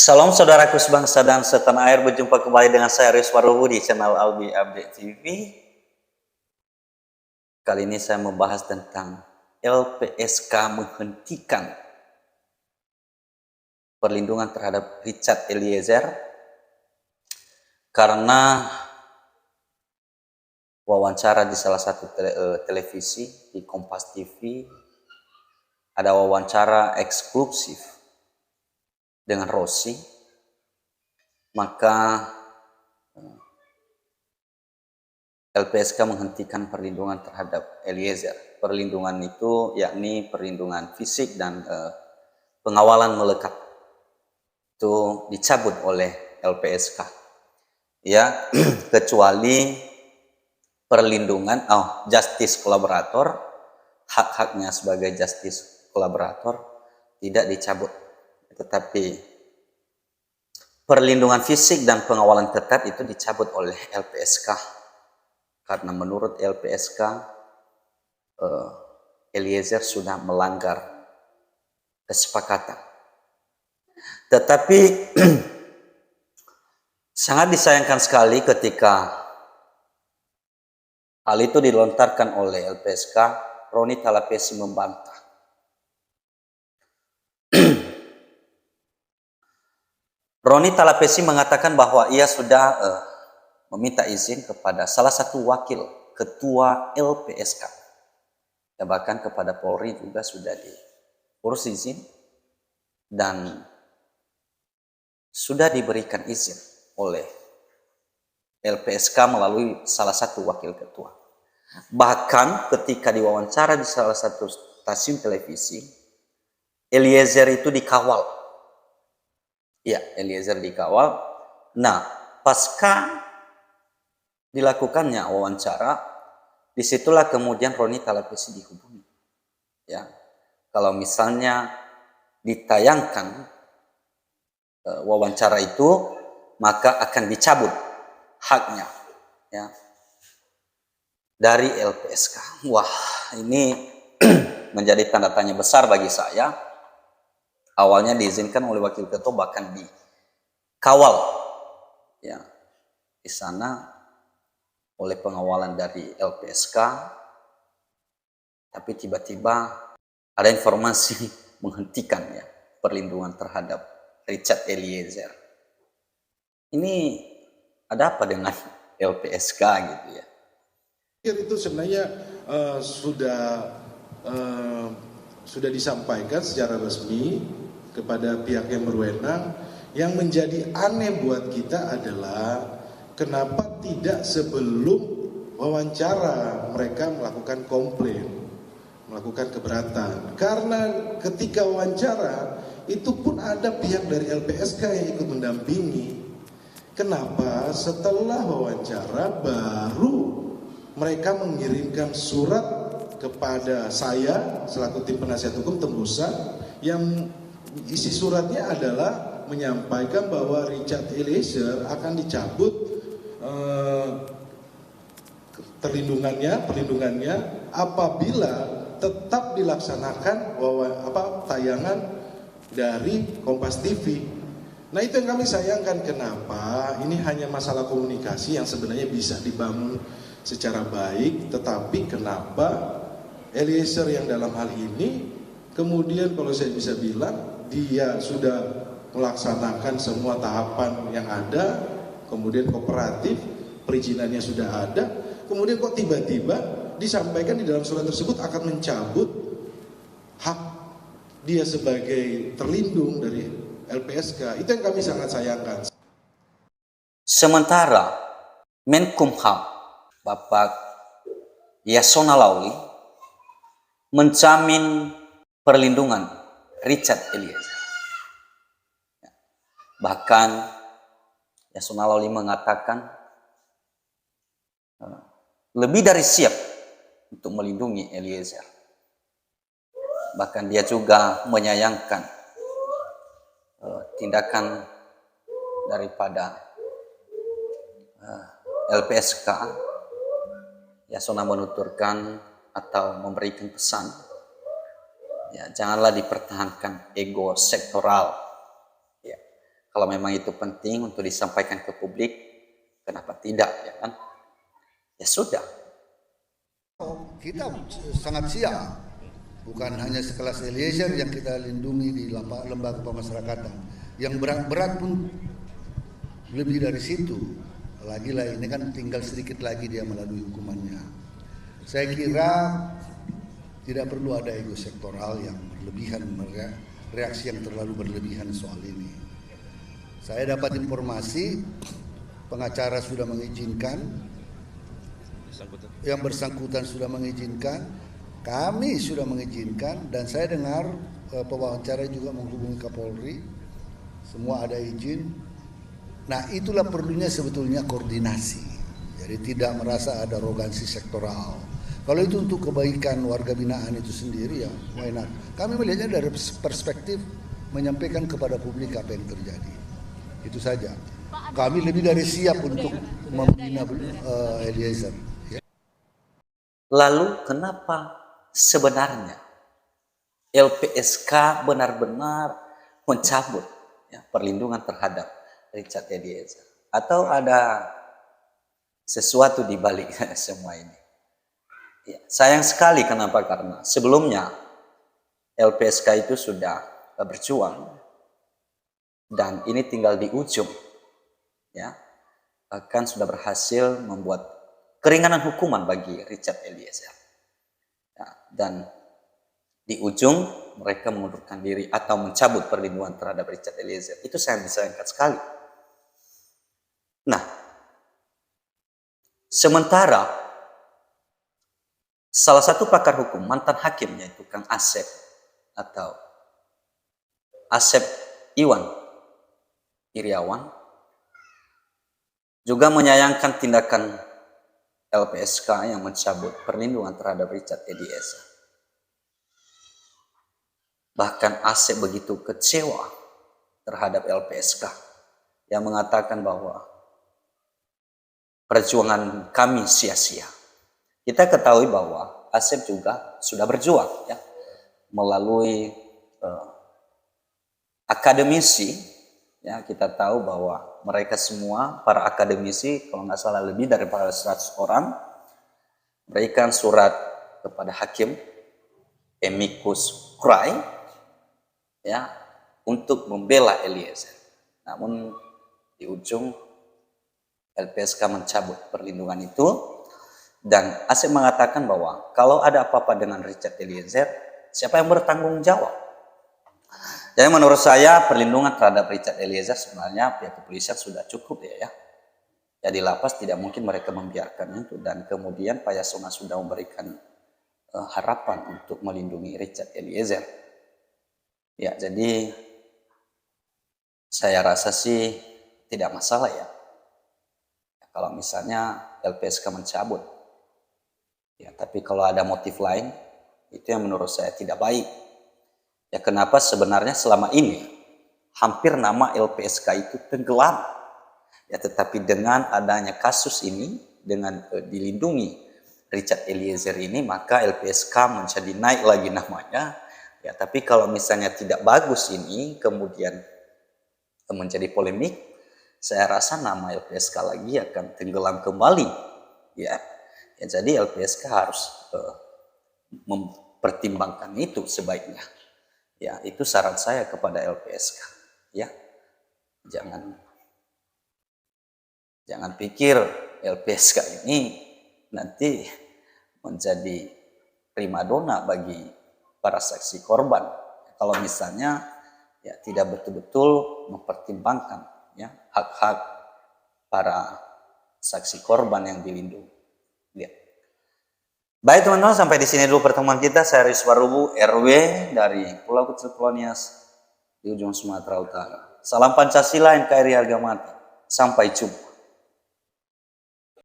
Salam saudaraku sebangsa dan setanah air, berjumpa kembali dengan saya Rizwarul di channel Albi Update TV. Kali ini saya membahas tentang LPSK menghentikan perlindungan terhadap Richard Eliezer karena wawancara di salah satu televisi di Kompas TV. Ada wawancara eksklusif dengan Rossi, maka LPSK menghentikan perlindungan terhadap Eliezer. Perlindungan itu yakni perlindungan fisik dan pengawalan melekat itu dicabut oleh LPSK. Ya, kecuali perlindungan justice kolaborator, hak-haknya sebagai justice kolaborator tidak dicabut. Tetapi perlindungan fisik dan pengawalan ketat itu dicabut oleh LPSK. Karena menurut LPSK, Eliezer sudah melanggar kesepakatan. Tetapi sangat disayangkan sekali ketika hal itu dilontarkan oleh LPSK, Roni Talapesi membantah. Roni Talapesi mengatakan bahwa ia sudah meminta izin kepada salah satu wakil ketua LPSK. Ya, bahkan kepada Polri juga sudah diurus izin dan sudah diberikan izin oleh LPSK melalui salah satu wakil ketua. Bahkan ketika diwawancara di salah satu stasiun televisi, Eliezer itu dikawal. Ya, Eliezer dikawal. Nah, pasca dilakukannya wawancara, disitulah kemudian Roni Talapesi dihubungi. Ya, kalau misalnya ditayangkan wawancara itu, maka akan dicabut haknya, ya, dari LPSK. Wah, ini menjadi tanda tanya besar bagi saya. Awalnya diizinkan oleh wakil ketua, bahkan dikawal, ya, di sana oleh pengawalan dari LPSK, tapi tiba-tiba ada informasi menghentikan, ya, perlindungan terhadap Richard Eliezer. Ini ada apa dengan LPSK gitu, ya? Itu sebenarnya sudah disampaikan secara resmi kepada pihak yang berwenang. Yang menjadi aneh buat kita adalah kenapa tidak sebelum wawancara mereka melakukan komplain, melakukan keberatan. Karena ketika wawancara itu pun ada pihak dari LPSK yang ikut mendampingi. Kenapa setelah wawancara baru mereka mengirimkan surat kepada saya selaku tim penasihat hukum tembusan, yang isi suratnya adalah menyampaikan bahwa Richard Eliezer akan dicabut perlindungannya apabila tetap dilaksanakan tayangan dari Kompas TV. Nah, itu yang kami sayangkan. Kenapa ini hanya masalah komunikasi yang sebenarnya bisa dibangun secara baik, tetapi kenapa Eliezer yang dalam hal ini kemudian, kalau saya bisa bilang, dia sudah melaksanakan semua tahapan yang ada, kemudian kooperatif, perizinannya sudah ada, kemudian kok tiba-tiba disampaikan di dalam surat tersebut akan mencabut hak dia sebagai terlindung dari LPSK. Itu yang kami sangat sayangkan. Sementara Menkumham Bapak Yasona Lawli menjamin perlindungan Richard Eliezer. Bahkan Yasona Lawli mengatakan lebih dari siap untuk melindungi Eliezer. Bahkan dia juga menyayangkan tindakan daripada LPSK. Yasona menuturkan atau memberikan pesan, ya, janganlah dipertahankan ego sektoral. Ya, Kalau memang itu penting untuk disampaikan ke publik, kenapa tidak, ya kan? Ya sudah. Kita sangat siap, bukan hanya sekelas Eliezer yang kita lindungi di lembaga pemasyarakatan, yang berat-berat pun lebih dari situ. Lagi-lah ini kan tinggal sedikit lagi dia melalui hukumannya. Saya kira tidak perlu ada ego sektoral yang berlebihan, reaksi yang terlalu berlebihan soal ini. Saya dapat informasi pengacara sudah mengizinkan, yang bersangkutan sudah mengizinkan, kami sudah mengizinkan, dan saya dengar pewawancara juga menghubungi Kapolri, semua ada izin. Nah, itulah perlunya sebetulnya koordinasi. Jadi tidak merasa ada arogansi sektoral. Kalau itu untuk kebaikan warga binaan itu sendiri, ya why not? Kami melihatnya dari perspektif menyampaikan kepada publik apa yang terjadi. Itu saja. Kami lebih dari siap untuk membina Eliezer. Lalu kenapa sebenarnya LPSK benar-benar mencabut ya, perlindungan terhadap Richard Eliezer? Atau ada sesuatu di balik semua ini? Ya, sayang sekali, kenapa? Karena sebelumnya LPSK itu sudah berjuang dan ini tinggal di ujung, ya, bahkan sudah berhasil membuat keringanan hukuman bagi Richard Eliezer. Ya, dan di ujung mereka mengundurkan diri atau mencabut perlindungan terhadap Richard Eliezer. Itu sangat disayangkan sekali. Nah, sementara salah satu pakar hukum, mantan hakim, yaitu Kang Asep atau Asep Iwan Iriawan, juga menyayangkan tindakan LPSK yang mencabut perlindungan terhadap Richard Eliezer. Bahkan Asep begitu kecewa terhadap LPSK yang mengatakan bahwa perjuangan kami sia-sia. Kita ketahui bahwa Asep juga sudah berjuang ya, melalui akademisi. Ya, kita tahu bahwa mereka semua, para akademisi, kalau nggak salah lebih daripada 100 orang, berikan surat kepada hakim, amicus curiae, ya, untuk membela Eliezer. Namun di ujung LPSK mencabut perlindungan itu, dan Asep mengatakan bahwa kalau ada apa-apa dengan Richard Eliezer, siapa yang bertanggung jawab? Jadi menurut saya perlindungan terhadap Richard Eliezer sebenarnya pihak kepolisian sudah cukup ya. Ya di lapas tidak mungkin mereka membiarkan itu, dan kemudian Pak Yasona sudah memberikan harapan untuk melindungi Richard Eliezer. Ya jadi saya rasa sih tidak masalah ya. Kalau misalnya LPSK mencabut. Ya tapi kalau ada motif lain itu yang menurut saya tidak baik. Ya kenapa sebenarnya selama ini hampir nama LPSK itu tenggelam. Ya tetapi dengan adanya kasus ini, dengan dilindungi Richard Eliezer ini, maka LPSK menjadi naik lagi namanya. Ya tapi kalau misalnya tidak bagus ini, kemudian menjadi polemik, saya rasa nama LPSK lagi akan tenggelam kembali. Ya jadi LPSK harus mempertimbangkan itu sebaiknya. Ya, itu saran saya kepada LPSK. Ya, jangan pikir LPSK ini nanti menjadi primadona bagi para saksi korban. Kalau misalnya ya tidak betul-betul mempertimbangkan ya hak-hak para saksi korban yang dilindungi. Ya. Baik teman-teman, sampai di sini dulu pertemuan kita. Saya Rizwa Rubu, RW dari Pulau Kecil Pulau Nias di ujung Sumatera Utara. Salam Pancasila, NKRI harga mati. Sampai jumpa.